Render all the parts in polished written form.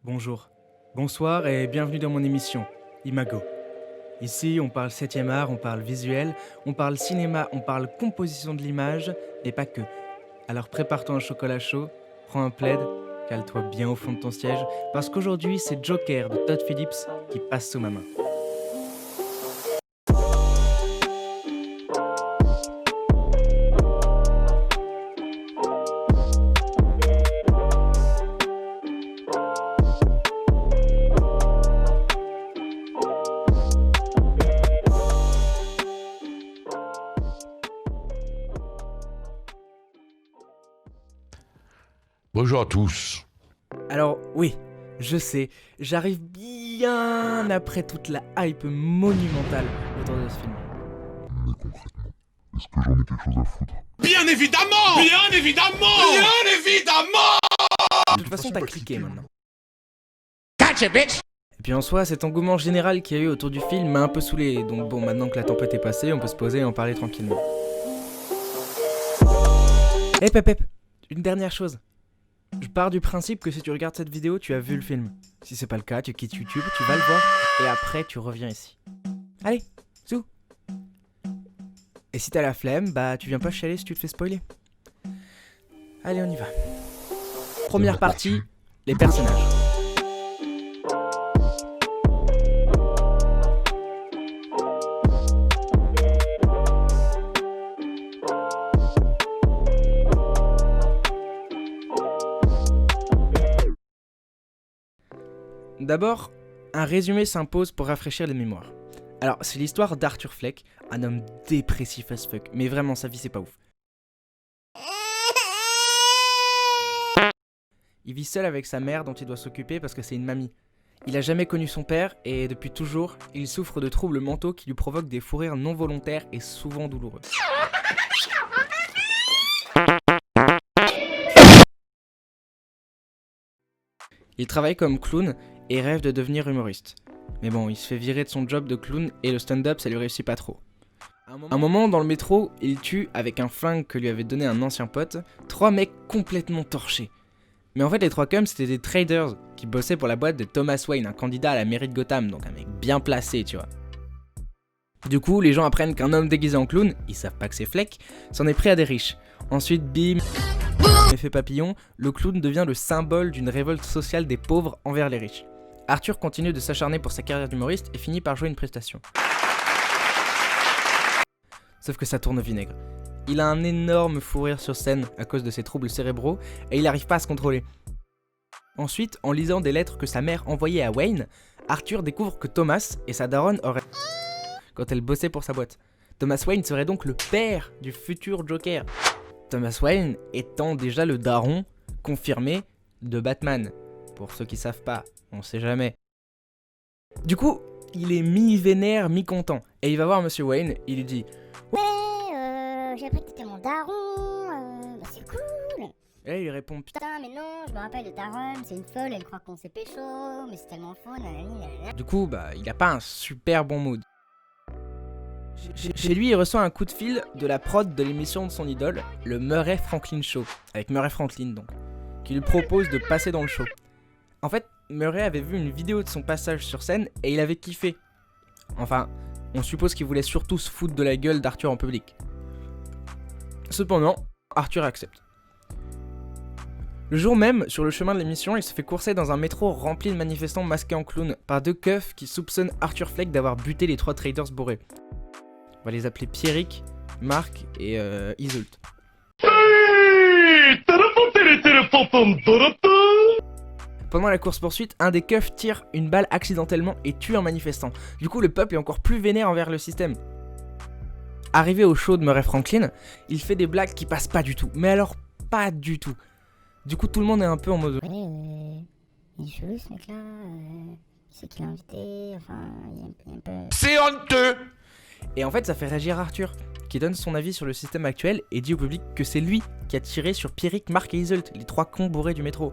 Bonjour, bonsoir et bienvenue dans mon émission, Imago. Ici, on parle 7e art, on parle visuel, on parle cinéma, on parle composition de l'image, et pas que. Alors prépare-toi un chocolat chaud, prends un plaid, cale-toi bien au fond de ton siège, parce qu'aujourd'hui, c'est Joker de Todd Phillips qui passe sous ma main. Bonjour à tous. Alors oui, je sais, j'arrive bien après toute la hype monumentale autour de ce film. Mais concrètement, est-ce que j'en ai quelque chose à foutre? Bien évidemment. De toute façon, t'as cliqué maintenant. Gotcha, bitch. Et puis en soi, cet engouement général qu'il y a eu autour du film m'a un peu saoulé, donc bon, maintenant que la tempête est passée, on peut se poser et en parler tranquillement. Eh Pep, une dernière chose. Je pars du principe que si tu regardes cette vidéo, tu as vu le film. Si c'est pas le cas, tu quittes YouTube, tu vas le voir, et après tu reviens ici. Allez, zou. Et si t'as la flemme, bah tu viens pas chialer si tu te fais spoiler. Allez, on y va. Première partie, les personnages. D'abord, un résumé s'impose pour rafraîchir les mémoires. Alors, c'est l'histoire d'Arthur Fleck, un homme dépressif as fuck, mais vraiment sa vie c'est pas ouf. Il vit seul avec sa mère dont il doit s'occuper parce que c'est une mamie. Il a jamais connu son père et depuis toujours, il souffre de troubles mentaux qui lui provoquent des fous rires non volontaires et souvent douloureux. Il travaille comme clown et rêve de devenir humoriste. Mais bon, il se fait virer de son job de clown et le stand-up ça lui réussit pas trop. Un moment dans le métro, il tue, avec un flingue que lui avait donné un ancien pote, 3 mecs complètement torchés. Mais en fait les 3 cums c'était des traders qui bossaient pour la boîte de Thomas Wayne, un candidat à la mairie de Gotham, donc un mec bien placé tu vois. Du coup les gens apprennent qu'un homme déguisé en clown, ils savent pas que c'est Fleck, s'en est pris à des riches. Ensuite bim, effet papillon, le clown devient le symbole d'une révolte sociale des pauvres envers les riches. Arthur continue de s'acharner pour sa carrière d'humoriste et finit par jouer une prestation. Sauf que ça tourne au vinaigre. Il a un énorme fou rire sur scène à cause de ses troubles cérébraux et il n'arrive pas à se contrôler. Ensuite, en lisant des lettres que sa mère envoyait à Wayne, Arthur découvre que Thomas et sa daronne auraient quand elle bossait pour sa boîte. Thomas Wayne serait donc le père du futur Joker. Thomas Wayne étant déjà le daron confirmé de Batman. Pour ceux qui savent pas, on sait jamais. Du coup, il est mi-vénère, mi-content. Et il va voir Monsieur Wayne, il lui dit J'ai appris que t'étais mon daron, bah c'est cool. Et là, il répond putain. Putain, mais non, je me rappelle de ta rhum, c'est une folle, elle croit qu'on s'est pécho, mais c'est tellement faux, nanani, nanana. Du coup, bah, il a pas un super bon mood. Chez lui, il reçoit un coup de fil de la prod de l'émission de son idole, le Murray Franklin Show, avec Murray Franklin donc, qui lui propose de passer dans le show. En fait, Murray avait vu une vidéo de son passage sur scène et il avait kiffé. Enfin, on suppose qu'il voulait surtout se foutre de la gueule d'Arthur en public. Cependant, Arthur accepte. Le jour même, sur le chemin de l'émission, il se fait courser dans un métro rempli de manifestants masqués en clown par 2 keufs qui soupçonnent Arthur Fleck d'avoir buté les 3 traders bourrés. On va les appeler Pierrick, Mark et Iseult. Pendant la course-poursuite, un des keufs tire une balle accidentellement et tue un manifestant. Du coup, le peuple est encore plus vénère envers le système. Arrivé au show de Murray Franklin, il fait des blagues qui passent pas du tout. Mais alors, pas du tout. Du coup, tout le monde est un peu en mode... Ouais, il est chelou ce mec-là, qui c'est qu'il a invité, enfin, il est un peu... C'est honteux. Et en fait, ça fait réagir Arthur, qui donne son avis sur le système actuel et dit au public que c'est lui qui a tiré sur Pierrick, Mark et Iseult, les 3 cons bourrés du métro.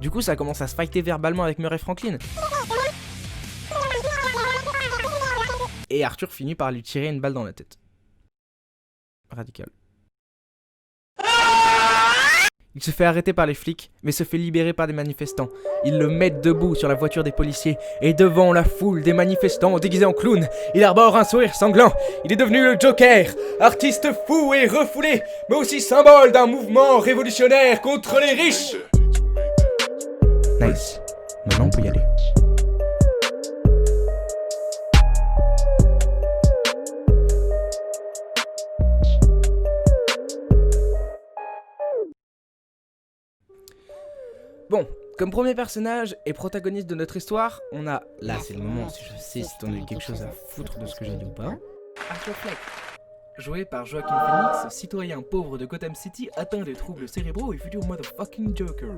Du coup, ça commence à se fighter verbalement avec Murray Franklin. et Arthur finit par lui tirer une balle dans la tête. Radical. Il se fait arrêter par les flics, mais se fait libérer par des manifestants. Ils le mettent debout sur la voiture des policiers, et devant la foule des manifestants déguisés en clown, il arbore un sourire sanglant. Il est devenu le Joker, artiste fou et refoulé, mais aussi symbole d'un mouvement révolutionnaire contre les riches. Nice. Maintenant on peut y aller. Bon, comme premier personnage et protagoniste de notre histoire, on a, là c'est le moment si je sais si t'en as eu quelque chose à foutre de ce que j'ai dit ou pas, Arthur Fleck, joué par Joaquin Phoenix, citoyen pauvre de Gotham City atteint de troubles cérébraux et futur motherfucking Joker.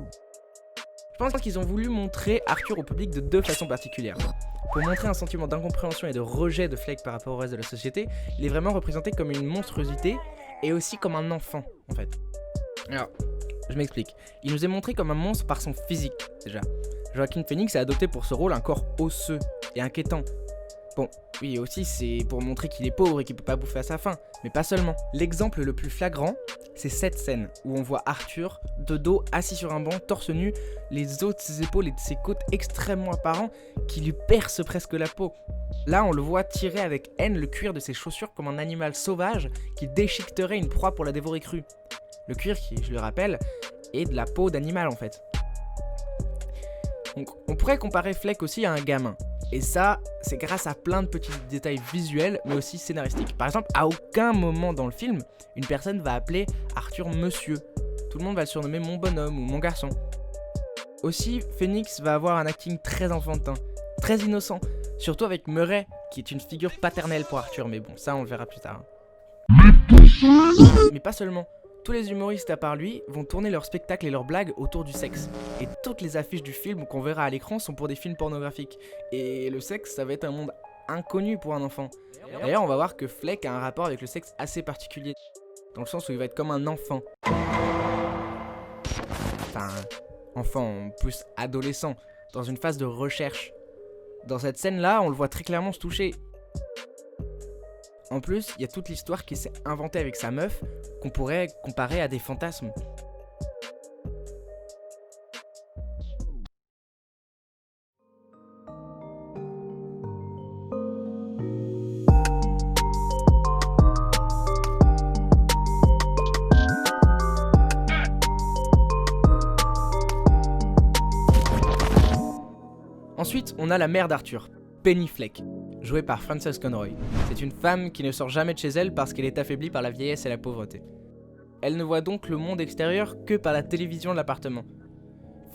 Je pense qu'ils ont voulu montrer Arthur au public de deux façons particulières. Pour montrer un sentiment d'incompréhension et de rejet de Fleck par rapport au reste de la société, il est vraiment représenté comme une monstruosité et aussi comme un enfant en fait. Alors, je m'explique. Il nous est montré comme un monstre par son physique, déjà. Joaquin Phoenix a adopté pour ce rôle un corps osseux et inquiétant. Bon, oui, aussi c'est pour montrer qu'il est pauvre et qu'il peut pas bouffer à sa faim, mais pas seulement. L'exemple le plus flagrant, c'est cette scène où on voit Arthur, de dos, assis sur un banc, torse nu, les os de ses épaules et de ses côtes extrêmement apparents qui lui percent presque la peau. Là, on le voit tirer avec haine le cuir de ses chaussures comme un animal sauvage qui déchiqueterait une proie pour la dévorer crue. Le cuir qui, je le rappelle, est de la peau d'animal en fait. Donc, on pourrait comparer Fleck aussi à un gamin. Et ça, c'est grâce à plein de petits détails visuels, mais aussi scénaristiques. Par exemple, à aucun moment dans le film, une personne va appeler Arthur monsieur. Tout le monde va le surnommer mon bonhomme ou mon garçon. Aussi, Phoenix va avoir un acting très enfantin, très innocent. Surtout avec Murray, qui est une figure paternelle pour Arthur. Mais bon, ça on le verra plus tard. Mais pas seulement. Tous les humoristes à part lui vont tourner leurs spectacles et leurs blagues autour du sexe. Et toutes les affiches du film qu'on verra à l'écran sont pour des films pornographiques. Et le sexe, ça va être un monde inconnu pour un enfant. D'ailleurs, on va voir que Fleck a un rapport avec le sexe assez particulier. Dans le sens où il va être comme un enfant. Enfin, enfant, plus adolescent, dans une phase de recherche. Dans cette scène-là, on le voit très clairement se toucher. En plus, il y a toute l'histoire qui s'est inventée avec sa meuf, qu'on pourrait comparer à des fantasmes. Ensuite, on a la mère d'Arthur, Penny Fleck, jouée par Frances Conroy. C'est une femme qui ne sort jamais de chez elle parce qu'elle est affaiblie par la vieillesse et la pauvreté. Elle ne voit donc le monde extérieur que par la télévision de l'appartement.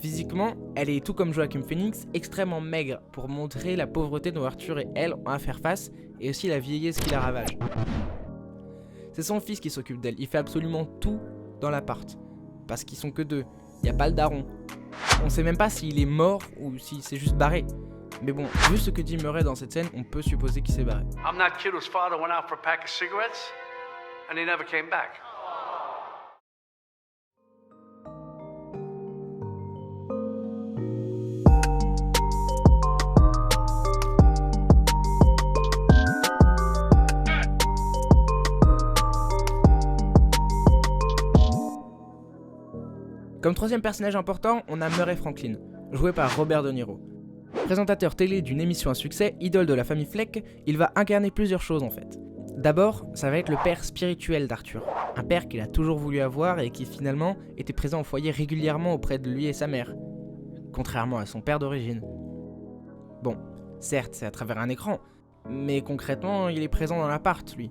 Physiquement, elle est tout comme Joaquin Phoenix, extrêmement maigre pour montrer la pauvreté dont Arthur et elle ont à faire face et aussi la vieillesse qui la ravage. C'est son fils qui s'occupe d'elle, il fait absolument tout dans l'appart. Parce qu'ils sont que deux, il n'y a pas le daron. On sait même pas s'il est mort ou s'il s'est juste barré. Mais bon, vu ce que dit Murray dans cette scène, on peut supposer qu'il s'est barré. I'm that kid whose father went out for a pack of cigarettes and he never came back. Comme troisième personnage important, on a Murray Franklin, joué par Robert De Niro. Présentateur télé d'une émission à succès, idole de la famille Fleck, il va incarner plusieurs choses en fait. D'abord, ça va être le père spirituel d'Arthur, un père qu'il a toujours voulu avoir et qui finalement était présent au foyer régulièrement auprès de lui et sa mère, contrairement à son père d'origine. Bon, certes c'est à travers un écran, mais concrètement il est présent dans l'appart lui.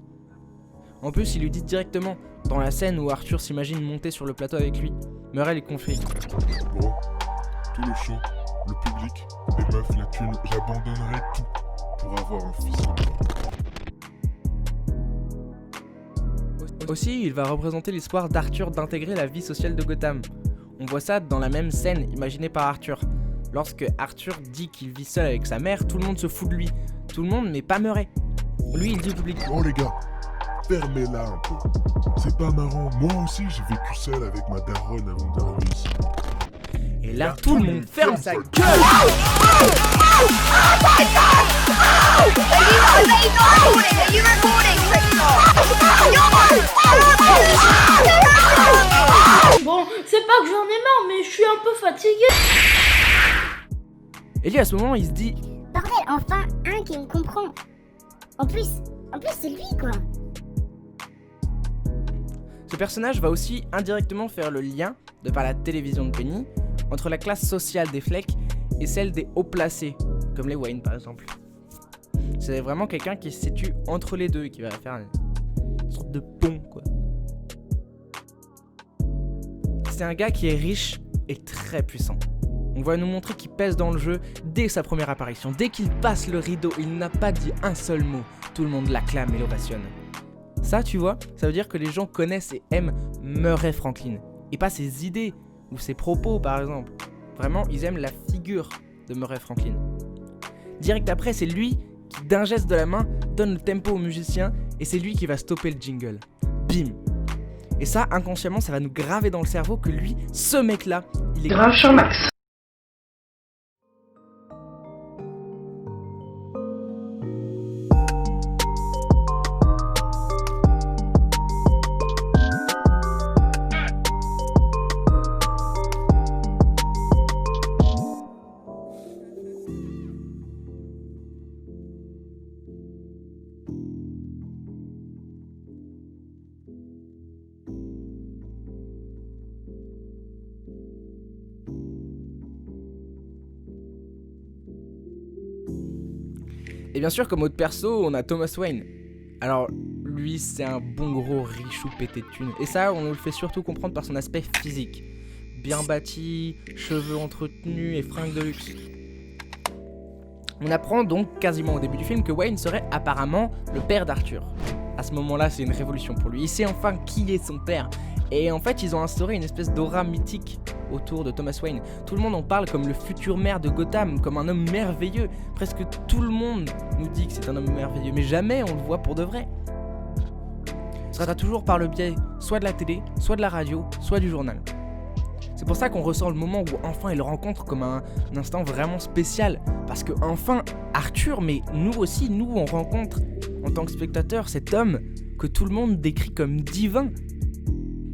En plus il lui dit directement, dans la scène où Arthur s'imagine monter sur le plateau avec lui, Murray lui confie. Bro, tout le show, le public, les meufs, la thune, j'abandonnerai tout pour avoir un fils. Aussi, il va représenter l'espoir d'Arthur d'intégrer la vie sociale de Gotham. On voit ça dans la même scène imaginée par Arthur. Lorsque Arthur dit qu'il vit seul avec sa mère, tout le monde se fout de lui. Tout le monde, mais pas Murray. Lui, il dit au public. Oh les gars, fermez-la un peu. C'est pas marrant, moi aussi j'ai vécu seul avec ma daronne avant d'arriver ici. Et là, tout le monde ferme sa gueule. Bon, c'est pas que j'en ai marre, mais je suis un peu fatigué. Et lui, à ce moment, il se dit: Bordel, enfin un qui me comprend. En plus c'est lui quoi. Ce personnage va aussi indirectement faire le lien, de par la télévision de Penny, entre la classe sociale des Fleck et celle des hauts placés, comme les Wayne par exemple. C'est vraiment quelqu'un qui se situe entre les deux et qui va faire une sorte de pont, quoi. C'est un gars qui est riche et très puissant. On va nous montrer qu'il pèse dans le jeu dès sa première apparition. Dès qu'il passe le rideau, il n'a pas dit un seul mot. Tout le monde l'acclame et l'ovationne. Ça, tu vois, ça veut dire que les gens connaissent et aiment Murray Franklin. Et pas ses idées ou ses propos, par exemple. Vraiment, ils aiment la figure de Murray Franklin. Direct après, c'est lui qui, d'un geste de la main, donne le tempo aux musiciens et c'est lui qui va stopper le jingle. Bim! Et ça, inconsciemment, ça va nous graver dans le cerveau que lui, ce mec-là, il est Grave sur Max. Et bien sûr, comme autre perso, on a Thomas Wayne. Alors, lui, c'est un bon gros richou pété de thunes. Et ça, on nous le fait surtout comprendre par son aspect physique. Bien bâti, cheveux entretenus et fringues de luxe. On apprend donc quasiment au début du film que Wayne serait apparemment le père d'Arthur. À ce moment-là, c'est une révolution pour lui. Il sait enfin qui est son père. Et en fait, ils ont instauré une espèce d'aura mythique autour de Thomas Wayne. Tout le monde en parle comme le futur maire de Gotham, comme un homme merveilleux. Presque tout le monde nous dit que c'est un homme merveilleux, mais jamais on le voit pour de vrai. Ce sera toujours par le biais soit de la télé, soit de la radio, soit du journal. C'est pour ça qu'on ressent le moment où enfin il le rencontre comme un instant vraiment spécial. Parce que enfin, Arthur, mais nous aussi, nous on rencontre en tant que spectateur cet homme que tout le monde décrit comme divin.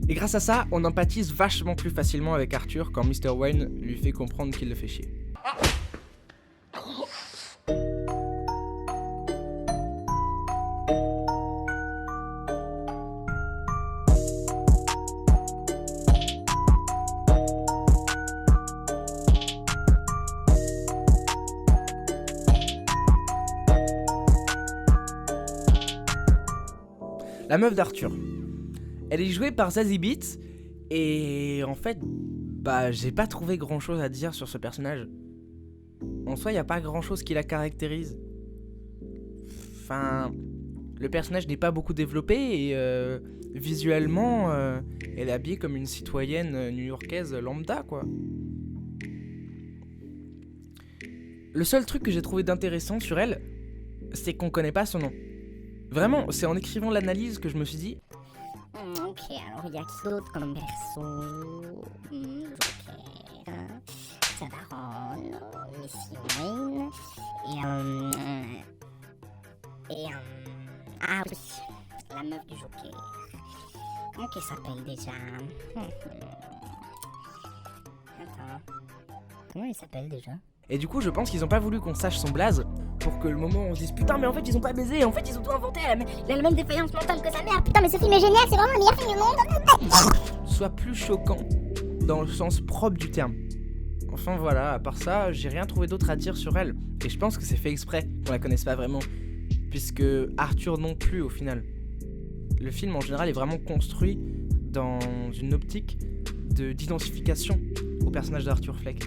Et grâce à ça, on empathise vachement plus facilement avec Arthur quand Mr. Wayne lui fait comprendre qu'il le fait chier. La meuf d'Arthur. Elle est jouée par Zazie Beetz et en fait, j'ai pas trouvé grand chose à dire sur ce personnage. En soi, y a pas grand chose qui la caractérise. Enfin, le personnage n'est pas beaucoup développé et visuellement, elle est habillée comme une citoyenne new-yorkaise lambda, quoi. Le seul truc que j'ai trouvé d'intéressant sur elle, c'est qu'on connaît pas son nom. Vraiment, c'est en écrivant l'analyse que je me suis dit... Ok, alors il y a qui d'autre comme perso? Joker, Sadaron, Missy Wayne, ah oui, la meuf du Joker. Comment qu'elle s'appelle déjà? Attends, comment elle s'appelle déjà? Et du coup, je pense qu'ils ont pas voulu qu'on sache son blaze pour que le moment où on se dise putain, mais en fait, ils ont pas baisé, en fait, ils ont tout inventé. Il a la même défaillance mentale que sa mère. Putain, mais ce film est génial, c'est vraiment le meilleur film du monde. Soit plus choquant dans le sens propre du terme. Enfin voilà, à part ça, j'ai rien trouvé d'autre à dire sur elle. Et je pense que c'est fait exprès qu'on la connaisse pas vraiment. Puisque Arthur non plus au final. Le film en général est vraiment construit dans une optique d'identification au personnage d'Arthur Fleck.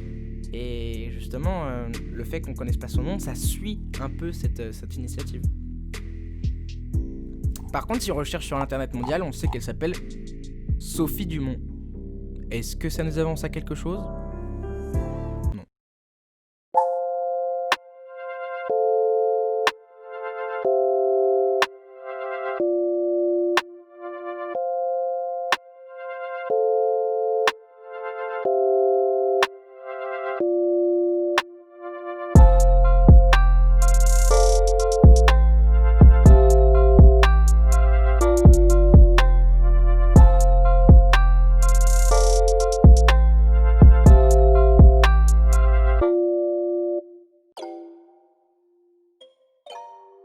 Et justement, le fait qu'on connaisse pas son nom, ça suit un peu cette initiative. Par contre, si on recherche sur l'internet mondial, on sait qu'elle s'appelle Sophie Dumont. Est-ce que ça nous avance à quelque chose ? Non.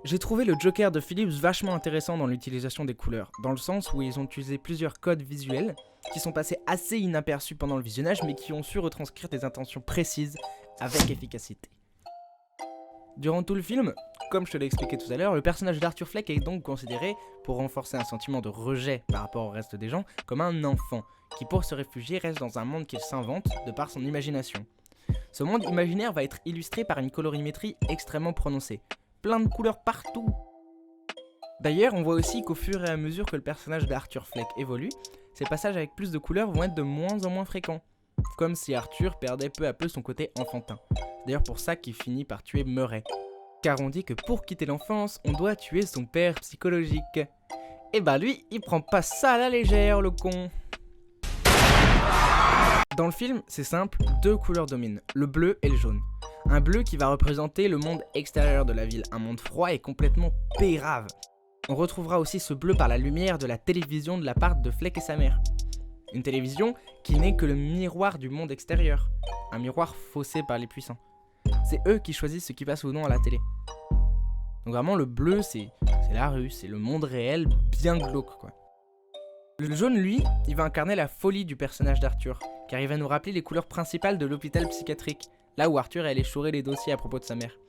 J'ai trouvé le Joker de Phillips vachement intéressant dans l'utilisation des couleurs, dans le sens où ils ont utilisé plusieurs codes visuels qui sont passés assez inaperçus pendant le visionnage mais qui ont su retranscrire des intentions précises avec efficacité. Durant tout le film, comme je te l'ai expliqué tout à l'heure, le personnage d'Arthur Fleck est donc considéré, pour renforcer un sentiment de rejet par rapport au reste des gens, comme un enfant qui pour se réfugier reste dans un monde qu'il s'invente de par son imagination. Ce monde imaginaire va être illustré par une colorimétrie extrêmement prononcée. Plein de couleurs partout. D'ailleurs, on voit aussi qu'au fur et à mesure que le personnage d'Arthur Fleck évolue, ces passages avec plus de couleurs vont être de moins en moins fréquents. Comme si Arthur perdait peu à peu son côté enfantin. D'ailleurs pour ça qu'il finit par tuer Murray. Car on dit que pour quitter l'enfance, on doit tuer son père psychologique. Et bah lui, il prend pas ça à la légère, le con. Dans le film, c'est simple, 2 couleurs dominent, le bleu et le jaune. Un bleu qui va représenter le monde extérieur de la ville, un monde froid et complètement pérave. On retrouvera aussi ce bleu par la lumière de la télévision de l'appart de Fleck et sa mère. Une télévision qui n'est que le miroir du monde extérieur, un miroir faussé par les puissants. C'est eux qui choisissent ce qui passe ou non à la télé. Donc vraiment le bleu c'est la rue, c'est le monde réel bien glauque quoi. Le jaune lui, il va incarner la folie du personnage d'Arthur, car il va nous rappeler les couleurs principales de l'hôpital psychiatrique, là où Arthur allait chourer les dossiers à propos de sa mère.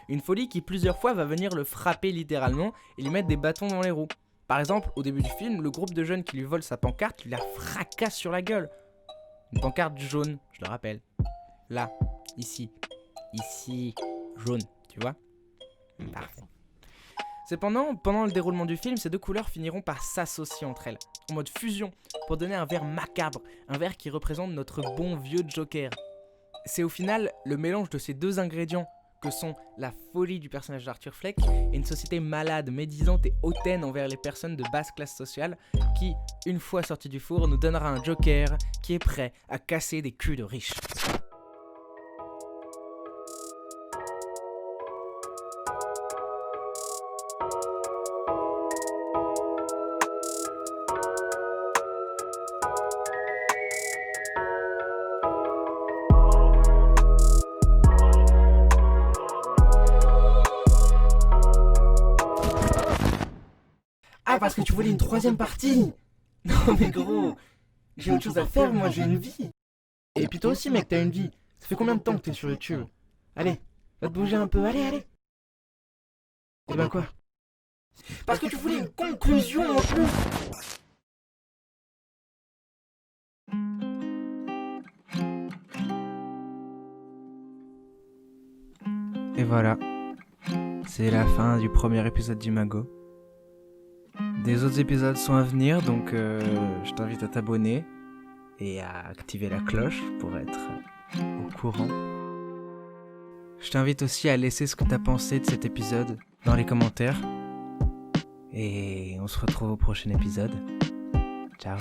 Une folie qui plusieurs fois va venir le frapper littéralement et lui mettre des bâtons dans les roues. Par exemple, au début du film, le groupe de jeunes qui lui volent sa pancarte lui la fracasse sur la gueule. Une pancarte jaune, je le rappelle. Là, ici, jaune, tu vois ? Parfait. Cependant, pendant le déroulement du film, ces 2 couleurs finiront par s'associer entre elles, en mode fusion, pour donner un vert macabre, un vert qui représente notre bon vieux Joker. C'est au final le mélange de ces 2 ingrédients que sont la folie du personnage d'Arthur Fleck et une société malade, médisante et hautaine envers les personnes de basse classe sociale qui, une fois sorti du four, nous donnera un Joker qui est prêt à casser des culs de riches. Ah, parce que tu voulais une 3e partie? Non mais gros, j'ai autre chose à faire, moi j'ai une vie. Et puis toi aussi mec, t'as une vie. Ça fait combien de temps que t'es sur YouTube? Allez, va te bouger un peu, allez. Et ben quoi? Parce que tu voulais une conclusion en plus. Et voilà, c'est la fin du premier épisode d'Imago. Des autres épisodes sont à venir, donc je t'invite à t'abonner et à activer la cloche pour être au courant. Je t'invite aussi à laisser ce que t'as pensé de cet épisode dans les commentaires. Et on se retrouve au prochain épisode. Ciao.